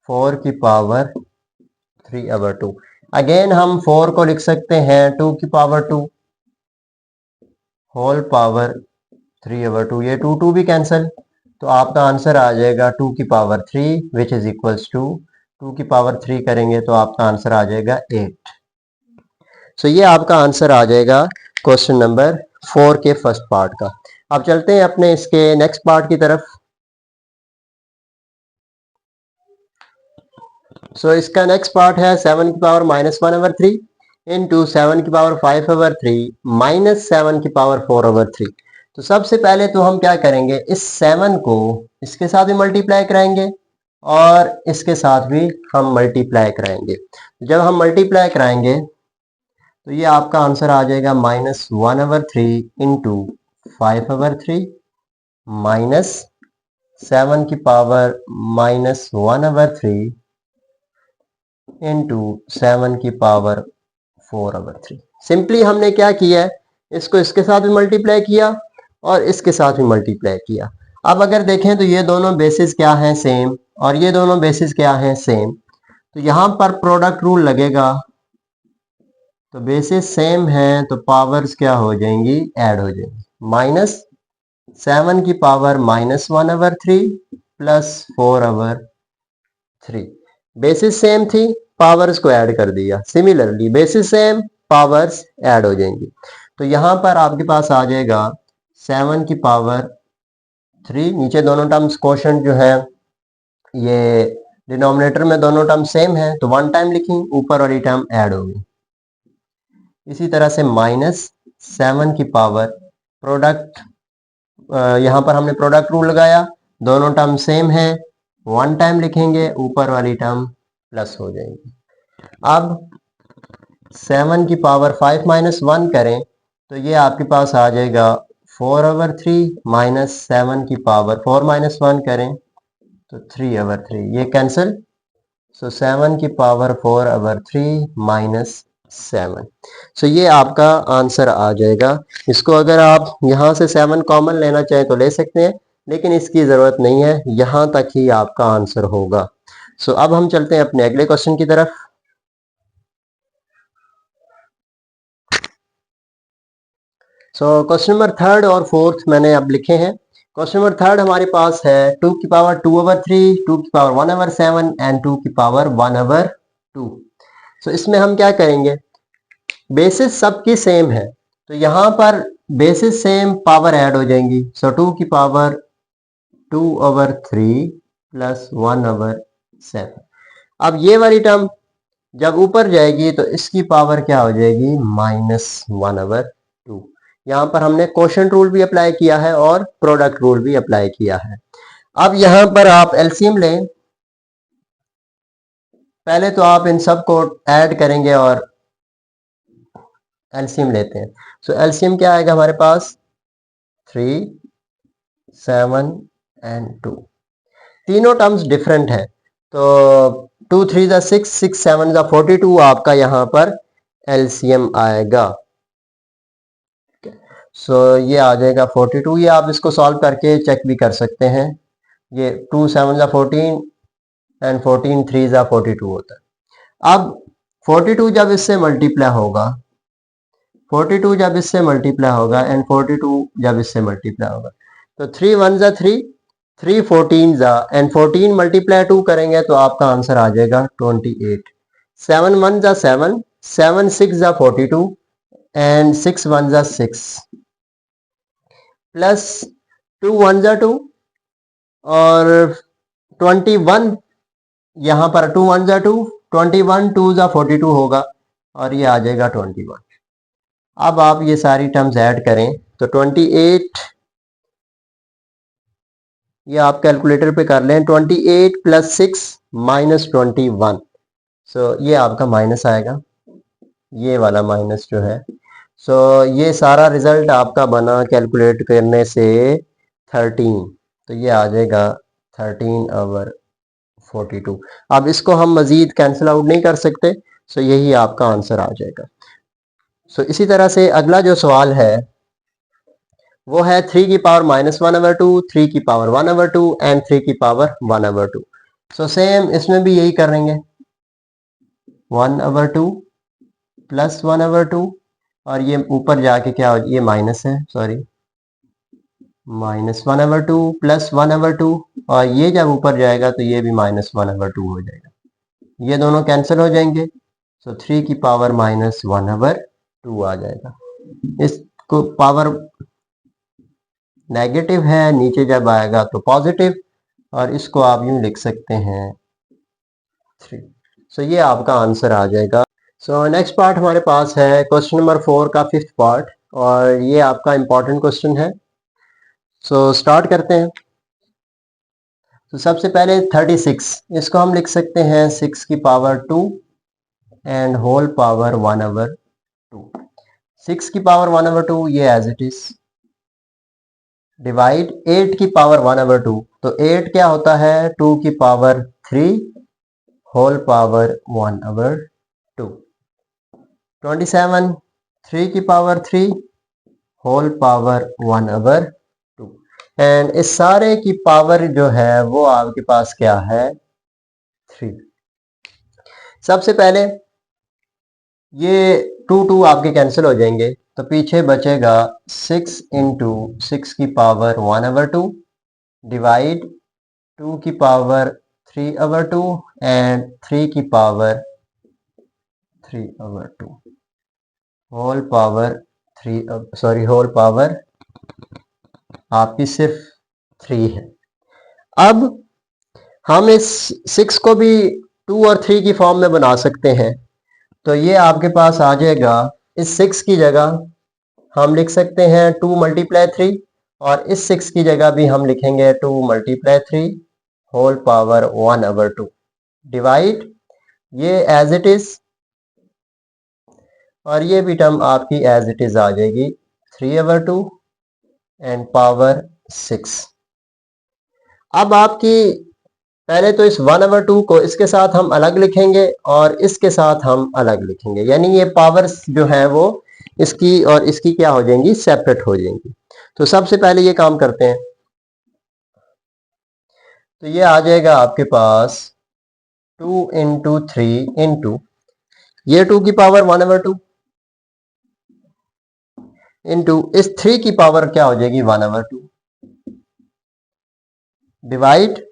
4 की पावर 3/2। अगेन हम 4 को लिख सकते हैं 2 की पावर 2 होल पावर 3/2, ये 2 2 भी कैंसिल, तो आपका आंसर आ जाएगा 2 की power 3 which is equals to 2 की पावर 3 करेंगे तो आपका आंसर आ जाएगा 8। सो ये आपका आंसर आ जाएगा क्वेश्चन नंबर 4 के फर्स्ट पार्ट का। अब चलते हैं अपने इसके नेक्स्ट पार्ट की तरफ। सो इसका नेक्स्ट पार्ट है 7 की पावर -1/3 इंटू 7 की पावर 5/3 माइनस 7 की पावर 4/3। तो सबसे पहले तो हम क्या करेंगे, इस 7 को इसके साथ भी मल्टीप्लाई कराएंगे और इसके साथ भी हम मल्टीप्लाई कराएंगे। जब हम मल्टीप्लाई कराएंगे तो ये आपका आंसर आ जाएगा -1/3 इंटू 5/3 माइनस 7 की पावर -1/3 इंटू 7 की पावर 4/3। सिंपली हमने क्या किया है, इसको इसके साथ भी मल्टीप्लाई किया और इसके साथ भी मल्टीप्लाई किया। अब अगर देखें तो ये दोनों बेसिस क्या हैं, सेम, और ये दोनों बेसिस क्या हैं, सेम। तो तो यहां पर प्रोडक्ट रूल लगेगा, तो बेसिस सेम है तो पावर्स क्या हो जाएंगी, ऐड हो जाएंगी। माइनस 7 की पावर -1/3 प्लस 4/3, बेसिस सेम थी, पावर्स को ऐड कर दिया। Similarly basis same, powers add हो जाएंगी। तो यहां पर आपके पास आ जाएगा 7 की पावर 3, नीचे दोनों टर्म्स क्वोशंट जो है ये डिनोमिनेटर में दोनों टर्म सेम है तो 1 टाइम लिखी, ऊपर वाली टर्म ऐड होगी। इसी तरह से -7 की पावर प्रोडक्ट, यहां पर हमने प्रोडक्ट रूल लगाया, दोनों टर्म सेम है, 1 टाइम लिखेंगे, ऊपर वाली टर्म प्लस हो जाएगी। अब 7 की पावर 5 - 1 करें तो ये आपके पास आ जाएगा 4/3 माइनस 7 की पावर 4 - 1 करें तो 3/3, ये कैंसिल। सो 7 की पावर 4/3 माइनस 7। सो ये आपका आंसर आ जाएगा। इसको अगर आप यहां से 7 कॉमन लेना चाहें तो ले सकते हैं, लेकिन इसकी ज़रूरत नहीं है, यहां तक ही आपका आंसर होगा। सो अब हम चलते हैं अपने अगले क्वेश्चन की तरफ। सो क्वेश्चन नंबर थर्ड और फोर्थ मैंने अब लिखे हैं। क्वेश्चन नंबर थर्ड हमारे पास है 2 की पावर 2/3, 2 की पावर 1/7 एंड 2 की पावर 1/2। सो इसमें हम क्या करेंगे, बेसिस सबकी सेम है तो यहां पर बेसिस सेम, पावर ऐड हो जाएंगी। सो 2 की पावर 2/3 प्लस 1/7। अब ये वाली टर्म जब ऊपर जाएगी तो इसकी पावर क्या हो जाएगी, -1/2। यहां पर हमने क्वोशंट रूल भी अप्लाई किया है और प्रोडक्ट रूल भी अप्लाई किया है। अब यहां पर आप एलसीएम लें, पहले तो आप इन सब को ऐड करेंगे और एलसीएम लेते हैं। सो एलसीएम क्या आएगा हमारे पास, 3, 7 एंड 2। तीनों टर्म्स डिफरेंट है तो 2 3 जा 6, 6 7 जा 42 आपका यहां पर एलसीएम आएगा। सो ये आ जाएगा 42। ये आप इसको सॉल्व करके चेक भी कर सकते हैं। ये 2 7 जा 14 एंड 14 3 जा 42 होता है। अब 42 जब इससे मल्टीप्लाई होगा, 42 जब इससे मल्टीप्लाई होगा एंड 42 जब इससे मल्टीप्लाई होगा तो 3 1 जा 3, 3 14 जा एंड 14 मल्टीप्लाई 2 करेंगे तो आपका आंसर आ जाएगा 28। 7 1 जा 7, 7 6 जा 42 एंड 6 1 जा 6 प्लस 2 1 जा 2 और 21, यहां पर 2 1 जा 2, 21 2 जा 42 होगा और ये आ जाएगा 21। अब आप ये सारी टर्म्स ऐड करें तो 28, ये आप कैलकुलेटर पे कर लें, 28 प्लस 6 माइनस 21। सो ये आपका माइनस आएगा, ये वाला माइनस जो है। सो ये सारा रिजल्ट आपका बना कैलकुलेट करने से 13, तो ये आ जाएगा 13/42। अब इसको हम मजीद कैंसिल आउट नहीं कर सकते, सो यही आपका आंसर आ जाएगा। सो इसी तरह से अगला जो सवाल है वो है 3 की पावर -1/2, 3 की पावर 1/2 एंड 3 की पावर 1/2। सो सेम इसमें भी यही करेंगे, 1/2 प्लस 1/2 और ये ऊपर जाके क्या हो, ये माइनस है, सॉरी, -1/2 प्लस 1/2 और ये जब ऊपर जाएगा तो ये भी -1/2 हो जाएगा, ये दोनों कैंसिल हो जाएंगे। सो 3 की पावर -1/2 आ जाएगा। इसको पावर नेगेटिव है, नीचे जब आएगा तो पॉजिटिव, और इसको आप यूं लिख सकते हैं 3। सो ये आपका आंसर आ जाएगा। सो नेक्स्ट पार्ट हमारे पास है क्वेश्चन नंबर 4 का 5th पार्ट, और ये आपका इंपॉर्टेंट क्वेश्चन है। सो स्टार्ट करते हैं। तो सबसे पहले 36, इसको हम लिख सकते हैं 6 की पावर 2 एंड होल पावर 1/2। 6 की पावर 1/2 ये एज इट इज, डिवाइड 8 की पावर 1/2, तो 8 क्या होता है, 2 की पावर 3 होल पावर 1/2। 27, 3 की पावर 3 होल पावर 1/2 एंड इस सारे की पावर जो है वो आपके पास क्या है, 3। सबसे पहले ये 2 आपके कैंसिल हो जाएंगे, तो पीछे बचेगा 6 इंटू 6 की पावर 1/2 डिवाइड 2 की पावर 3/2 एंड 3 की power 3/2 whole power whole power आपकी सिर्फ 3 है। अब हम इस 6 को भी 2 और 3 की फॉर्म में बना सकते हैं, तो ये आपके पास आ जाएगा, इस 6 की जगह हम लिख सकते हैं 2 × 3 और इस 6 की जगह भी हम लिखेंगे 2 × 3 होल पावर 1/2 डिवाइड ये एज इट इज, और ये भी टर्म आपकी एज इट इज आ जाएगी 3/2 एंड पावर 6। अब आपकी पहले तो इस 1/2 को इसके साथ हम अलग लिखेंगे और इसके साथ हम अलग लिखेंगे, यानी ये पावर्स जो है वो इसकी और इसकी क्या हो जाएंगी, सेपरेट हो जाएंगी। तो सबसे पहले ये काम करते हैं, तो ये आ जाएगा आपके पास 2 × 3 इंटू ये 2 की पावर 1/2 इंटू इस 3 की पावर क्या हो जाएगी 1/2 डिवाइड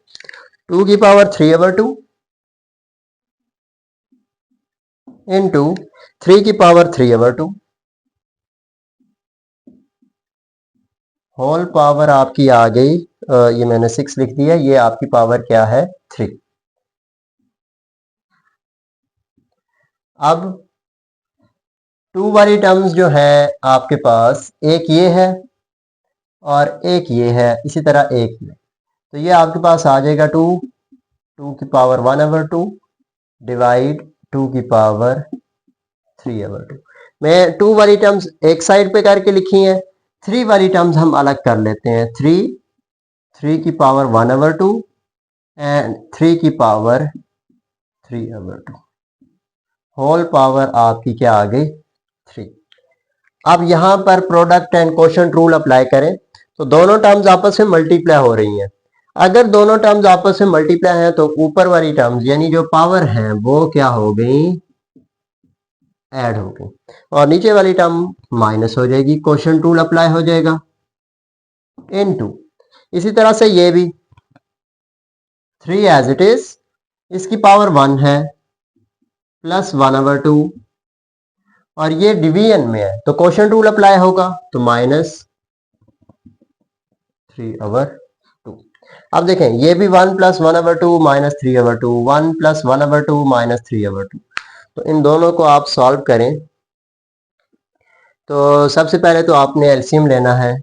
2 की पावर 3/2 इंटू 3 की पावर 3/2 होल पावर आपकी आ गई, ये मैंने 6 लिख दिया, ये आपकी पावर क्या है 3। अब 2 वाली टर्म्स जो है आपके पास, एक ये है और एक ये है, इसी तरह एक ये, तो ये आपके पास आ जाएगा 2 की पावर 1/2 डिवाइड 2 की पावर 3/2। मैं 2 वाली टर्म्स एक साइड पे करके लिखी हैं, 3 वाली टर्म्स हम अलग कर लेते हैं, 3 की पावर 1/2 एंड 3 की पावर 3/2 होल पावर आपकी क्या आ गई 3। अब यहां पर product and quotient rule apply करें, तो दोनों टर्म्स आपस में मल्टीप्लाई हो रही हैं। अगर दोनों टर्म्स आपस में मल्टीप्लाई हैं तो ऊपर वाली टर्म्स यानी जो पावर है वो क्या हो गई, ऐड हो गई, और नीचे वाली टर्म माइनस हो जाएगी, क्वोशंट रूल अप्लाई हो जाएगा इनटू, इसी तरह से ये भी 3 एज इट इज, इसकी पावर 1 है प्लस 1/2, और ये डिवीजन में है तो क्वोशंट रूल अप्लाई होगा, तो -3/2। अब देखें ये भी 1 + 1/2 -3/2, 1 + 1/2 -3/2, तो इन दोनों को आप सॉल्व करें। तो सबसे पहले तो आपने एलसीएम लेना है,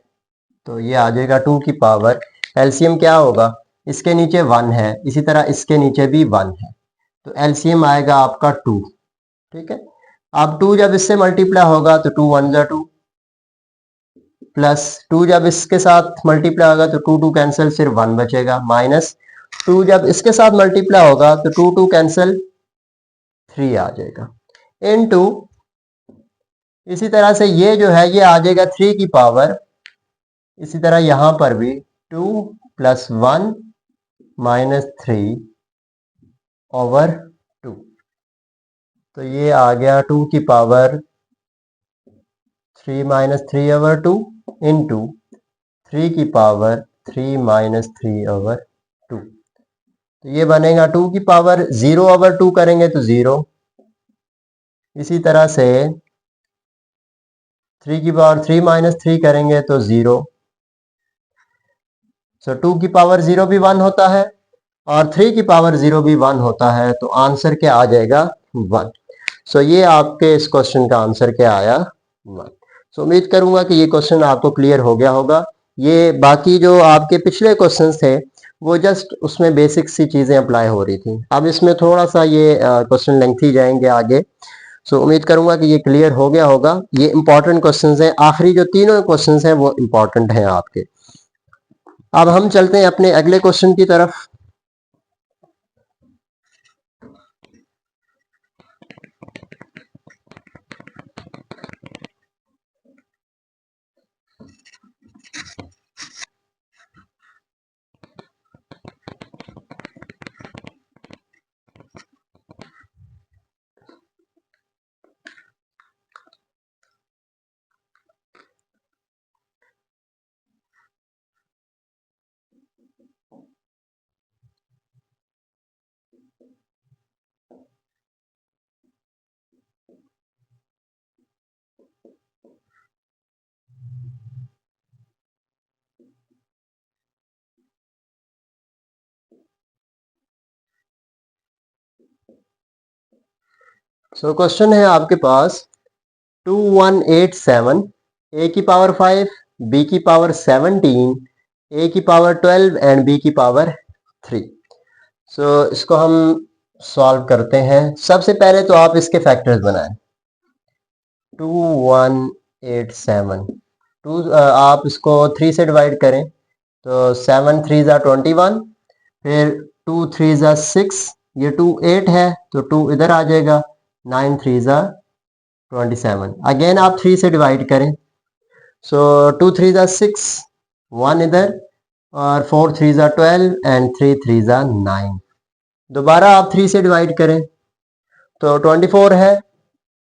तो ये आ जाएगा 2 की पावर, एलसीएम क्या होगा, इसके नीचे 1 है, इसी तरह इसके नीचे भी 1 है, तो एलसीएम आएगा आपका 2। ठीक है, अब 2 जब इससे मल्टीप्लाई होगा तो 2 × 1 = 2 प्लस 2 जब इसके साथ मल्टीप्लाई होगा तो 2 कैंसिल, सिर्फ 1 बचेगा, माइनस 2 जब इसके साथ मल्टीप्लाई होगा तो 2 कैंसिल, 3 आ जाएगा इनटू, इसी तरह से ये जो है ये आ जाएगा 3 की पावर, इसी तरह यहां पर भी 2 + 1 -3/2, तो ये आ गया 2 की पावर 3 - 3/2 इंटू 3 की पावर 3 - 3/2, तो ये बनेगा 2 की पावर 0/2 करेंगे तो 0, इसी तरह से 3 की पावर 3 - 3 करेंगे तो 0, सो 2 की पावर 0 भी 1 होता है और 3 की पावर 0 भी 1 होता है, तो आंसर क्या आ जाएगा 1। सो ये आपके इस क्वेश्चन का आंसर क्या आया 1। सो उम्मीद करूंगा कि ये क्वेश्चन आपको क्लियर हो गया होगा। ये बाकी जो आपके पिछले क्वेश्चंस थे वो जस्ट उसमें बेसिक सी चीजें अप्लाई हो रही थी, अब इसमें थोड़ा सा ये क्वेश्चन लेंथी जाएंगे आगे। सो उम्मीद करूंगा कि ये क्लियर हो गया होगा। ये इंपॉर्टेंट क्वेश्चंस हैं, आखिरी जो तीनों क्वेश्चंस हैं वो इंपॉर्टेंट हैं आपके। अब हम चलते हैं अपने अगले क्वेश्चन की तरफ। सो क्वेश्चन है आपके पास 2187, ए की पावर 5, बी की पावर 17, ए की पावर 12 एंड बी की पावर 3। सो इसको हम सॉल्व करते हैं। सबसे पहले तो आप इसके फैक्टर्स बनाएं। 2187, आप इसको 3 से डिवाइड करें तो 7 3 ज़ा 21, फिर 2 3 ज़ा 6, ये 2 8 है तो 2 इधर आ जाएगा, 9 3 ज़ा 27। अगेन आप 3 से डिवाइड करें, सो 2 3 ज़ा 6, 1 इधर, और 4 3 ज़ा 12 एंड 3 3 ज़ा 9। दोबारा आप 3 से डिवाइड करें तो 24 है,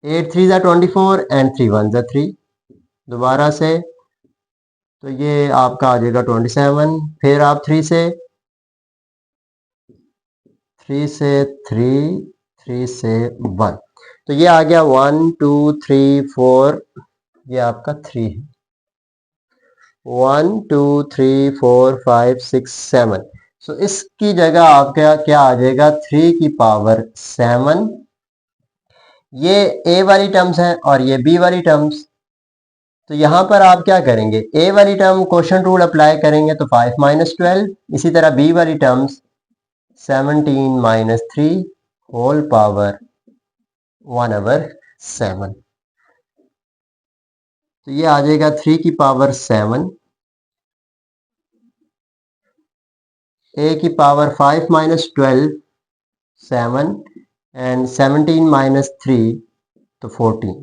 8 3 ज़ा 24 एंड 3 1 ज़ा 3। दोबारा से तो ये आपका आ जाएगा 27, फिर आप 3 से 3 से 3, 3 से 1, तो ये आ गया 1 2 3 4, ये आपका 3 है। 1 2 3 4 5 6 7, सो इसकी जगह आपका क्या आ जाएगा, 3 की पावर 7। ये ए वाली टर्म्स है और ये बी वाली टर्म्स, तो यहां पर आप क्या करेंगे, ए वाली टर्म क्वोशंट रूल अप्लाई करेंगे तो 5 माइनस 12, इसी तरह बी वाली टर्म्स 17 माइनस 3 होल पावर 1/7, तो ये आ जाएगा 3 की पावर 7, ए की पावर 5 माइनस 12 7, एंड 17 माइनस 3 तो 14,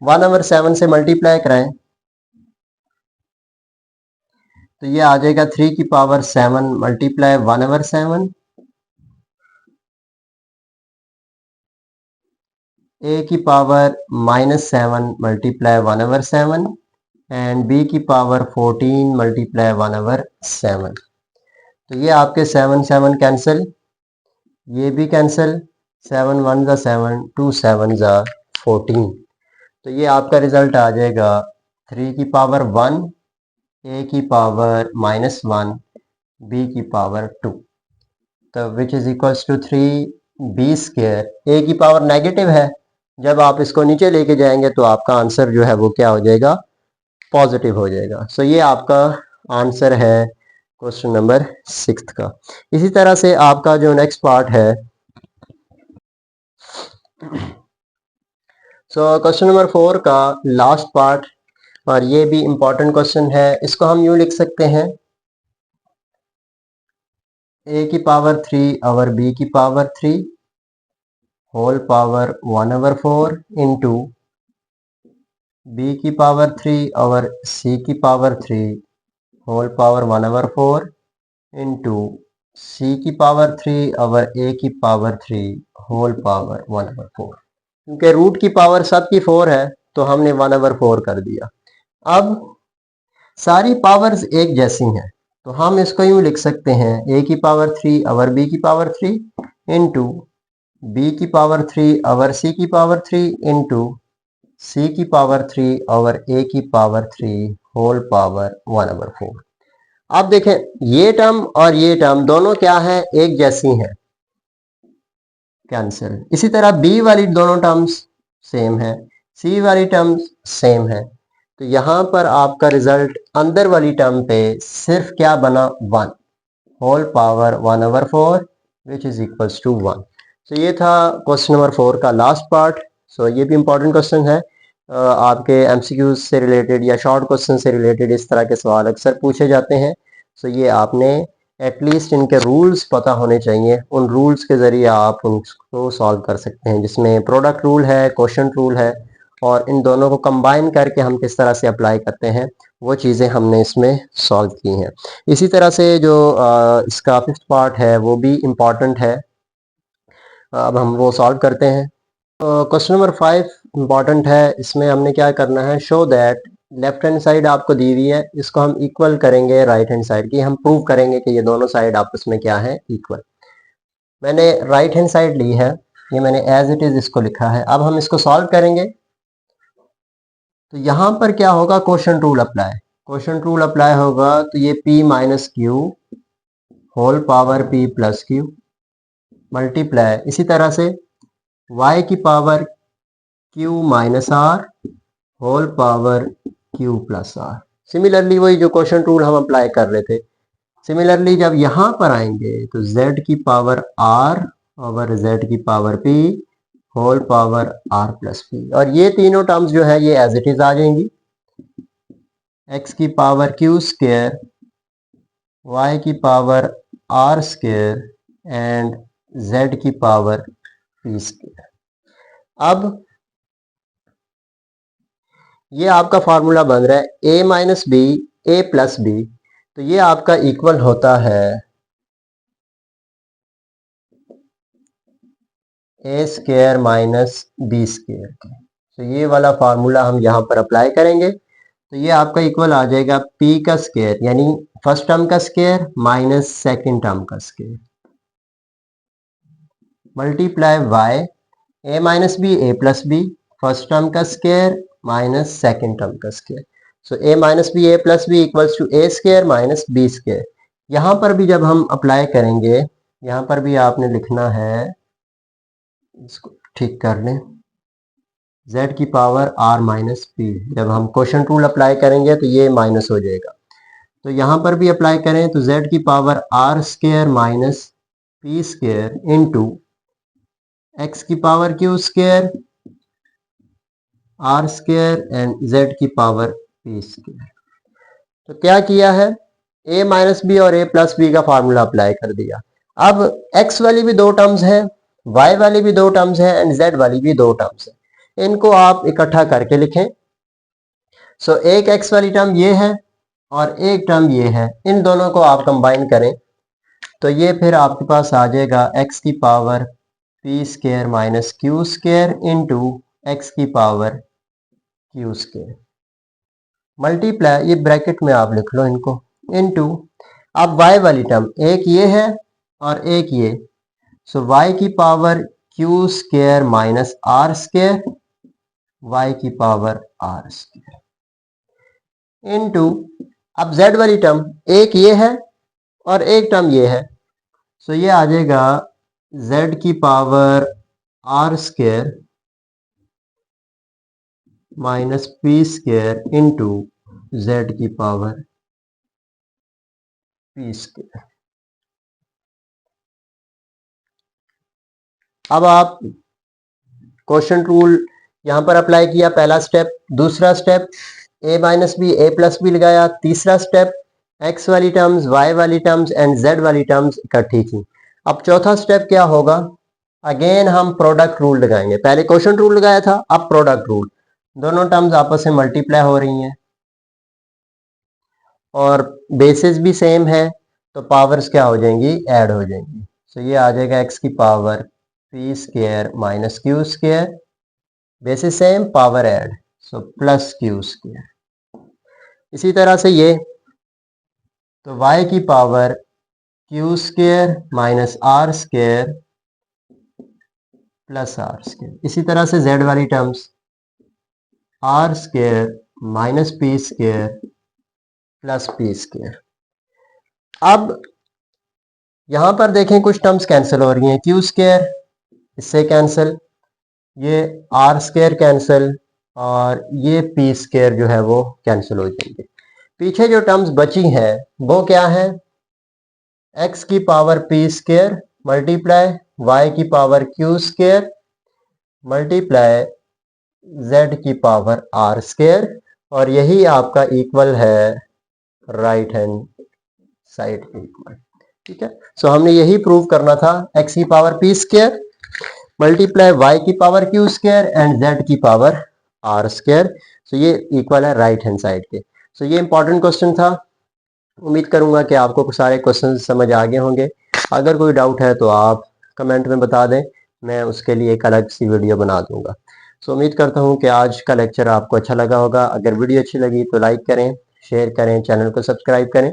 1/7 से मल्टीप्लाई कराएं तो ये आ जाएगा 3 की पावर 7 मल्टीप्लाई 1/7, ए की पावर -7 मल्टीप्लाई 1/7 एंड बी की पावर 14 मल्टीप्लाई 1/7। तो ये आपके 7 7 कैंसिल, ये भी कैंसिल, 7 1 ज़ा 7, 2 7 ज़ा 14, तो ये आपका रिजल्ट आ जाएगा 3 की पावर 1, ए की पावर -1, बी की पावर 2, तो which is equals to 3b square. A की पावर नेगेटिव है, जब आप इसको नीचे लेके जाएंगे तो आपका आंसर जो है वो क्या हो जाएगा, पॉजिटिव हो जाएगा। सो ये आपका आंसर है क्वेश्चन नंबर 6 का। इसी तरह से आपका जो नेक्स्ट पार्ट है, सो क्वेश्चन नंबर 4 का लास्ट पार्ट, और ये भी इंपॉर्टेंट क्वेश्चन है। इसको हम यूं लिख सकते हैं, ए की पावर 3 और बी की power 3 whole power 1/4 into B की पावर 3 और सी की power 3 whole power 1/4 into C की पावर 3 और ए की पावर 3 होल पावर 1/4। क्योंकि रूट की पावर सबकी 4 है तो हमने 1/4 कर दिया। अब सारी पावर्स एक जैसी हैं तो हम इसको यूं लिख सकते हैं, ए की पावर 3 और बी की पावर 3 इंटू बी की पावर 3 और सी की पावर 3 इंटू सी की पावर 3 और ए की पावर 3 होल पावर 1/4। अब देखें, ये टर्म और ये टर्म दोनों क्या है, एक जैसी हैं, कैंसिल। इसी तरह बी वाली दोनों टर्म्स सेम है, सी वाली टर्म्स सेम है, तो यहां पर आपका रिजल्ट अंदर वाली टर्म पे सिर्फ क्या बना, 1 whole power 1/4 which is equals to 1। So ये था क्वेश्चन नंबर 4 का लास्ट पार्ट। सो ये भी इंपॉर्टेंट क्वेश्चन है, आपके एमसीक्यूज से रिलेटेड या शॉर्ट क्वेश्चन से रिलेटेड इस तरह के सवाल अक्सर पूछे जाते हैं। सो ये आपने एटलीस्ट इनके रूल्स पता होने चाहिए, उन रूल्स के ज़रिए आप उनको सॉल्व कर सकते हैं, जिसमें प्रोडक्ट रूल है, क्वोशंट रूल है, और इन दोनों को कंबाइन करके हम किस तरह से अप्लाई करते हैं वो चीज़ें हमने इसमें सॉल्व की हैं। इसी तरह से जो इसका 5th पार्ट है वो भी इम्पॉर्टेंट है, अब हम वो सॉल्व करते हैं। क्वेश्चन नंबर 5 इम्पॉर्टेंट है, इसमें हमने क्या करना है, show that left hand side आपको दी हुई है, इसको हम इक्वल करेंगे राइट हैंड साइड की, हम प्रूव करेंगे कि ये दोनों साइड आपस में क्या है, इक्वल। मैंने राइट हैंड साइड ली है, ये मैंने एज इट इज इसको लिखा है। अब हम इसको सॉल्व करेंगे तो यहां पर क्या होगा, quotient rule apply, quotient rule apply होगा तो ये p minus Q whole power p plus Q multiply इसी तरह से y की power q minus R whole power q plus R. Similarly वही जो क्वेश्चन रूल हम अप्लाई कर रहे थे, सिमिलरली जब यहां पर आएंगे तो z की पावर r ओवर z की power p whole power r plus p, और ये तीनों टर्म्स जो है ये एज इट इज आ जाएंगी। x की पावर q स्क्वायर, y की power r square and z की पावर p स्क्वायर। अब ये आपका फॉर्मूला बन रहा है a minus B A plus b, तो ये आपका इक्वल होता है a square minus B square के। तो ये वाला फार्मूला हम यहाँ पर अप्लाई करेंगे तो ये आपका इक्वल आ जाएगा p का स्क्वायर यानी फर्स्ट टर्म का स्क्वायर माइनस सेकंड टर्म का square multiply y a minus B A plus B, first term का स्क्वायर माइनस सेकंड टर्म का square. So a minus B A plus B equals to A square minus B square. यहाँ पर भी जब हम अप्लाई करेंगे, यहाँ पर भी आपने लिखना है, इसको ठीक कर लें, z की पावर r माइनस पी। जब हम क्वेश्चन रूल अप्लाई करेंगे तो ये माइनस हो जाएगा, तो यहाँ पर भी अप्लाई करें तो z की power r square minus P square into x की power q square r square and z की पावर p स्क्वायर। तो क्या किया है, a माइनस बी और a प्लस बी का फार्मूला अप्लाई कर दिया। अब x वाली भी दो टर्म्स है, y वाली भी दो टर्म्स है एंड z वाली भी दो टर्म्स है, इनको आप इकट्ठा करके लिखें। सो एक x वाली टर्म ये है और एक टर्म ये है, इन दोनों को आप कंबाइन करें तो ये फिर आपके पास आ जाएगा x की power p square minus q square into x की पावर q स्क्वायर मल्टीप्लाई, ये ब्रैकेट में आप लिख लो इनको, इनटू अब y वाली टर्म एक ये है और एक ये, सो y की power q square minus r square y की पावर r स्क्वायर इनटू अब z वाली टर्म एक ये है और एक टर्म ये है, सो ये आ जाएगा z की power r square minus P square into Z की पावर पी स्क्वायर। अब आप क्वेश्चन रूल यहां पर अप्लाई किया, पहला स्टेप। दूसरा step a minus B A plus B लगाया। तीसरा स्टेप x वाली टर्म्स y वाली टर्म्स एंड z वाली टर्म्स इकट्ठी थी। अब चौथा स्टेप क्या होगा, अगेन हम प्रोडक्ट रूल लगाएंगे। पहले क्वेश्चन रूल लगाया था, अब प्रोडक्ट रूल। दोनों टर्म्स आपस में मल्टीप्लाई हो रही हैं और बेसिस भी सेम है, तो पावर्स क्या हो जाएंगी, ऐड हो जाएंगी। सो ये आ जाएगा x की power P square minus Q square, bases same power add, so plus Q square. इसी तरह से ये, तो y की power Q square minus R square plus R square. इसी तरह से z वाली terms R square minus P square plus P square. अब यहां पर देखें कुछ टर्म्स कैंसिल हो रही हैं, क्यू स्क्वायर इससे कैंसिल, ये आर स्क्वायर कैंसिल और ये पी स्क्वायर जो है वो कैंसिल हो जाएंगे। पीछे जो टर्म्स बची हैं वो क्या है, एक्स की power P square multiply y की power Q square multiply z की पावर आर स्क्वायर, और यही आपका इक्वल है राइट हैंड साइड के इक्वल। ठीक है, सो हमने यही प्रूव करना था, एक्स की power P square multiply y की power Q square and z की पावर आर स्क्वायर। सो ये इक्वल है राइट हैंड साइड के। सो ये इंपॉर्टेंट क्वेश्चन था। उम्मीद करूंगा कि आपको सारे क्वेश्चन समझ आ गए होंगे। अगर कोई डाउट है तो आप कमेंट में बता दें, मैं उसके लिए एक अलग सी वीडियो बना दूंगा। सो उम्मीद करता हूं कि आज का लेक्चर आपको अच्छा लगा होगा। अगर वीडियो अच्छी लगी तो लाइक करें, शेयर करें, चैनल को सब्सक्राइब करें।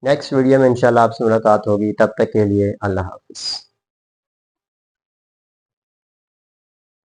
नेक्स्ट वीडियो में इंशाल्लाह आपसे मुलाकात होगी, तब तक के लिए अल्लाह हाफिज़।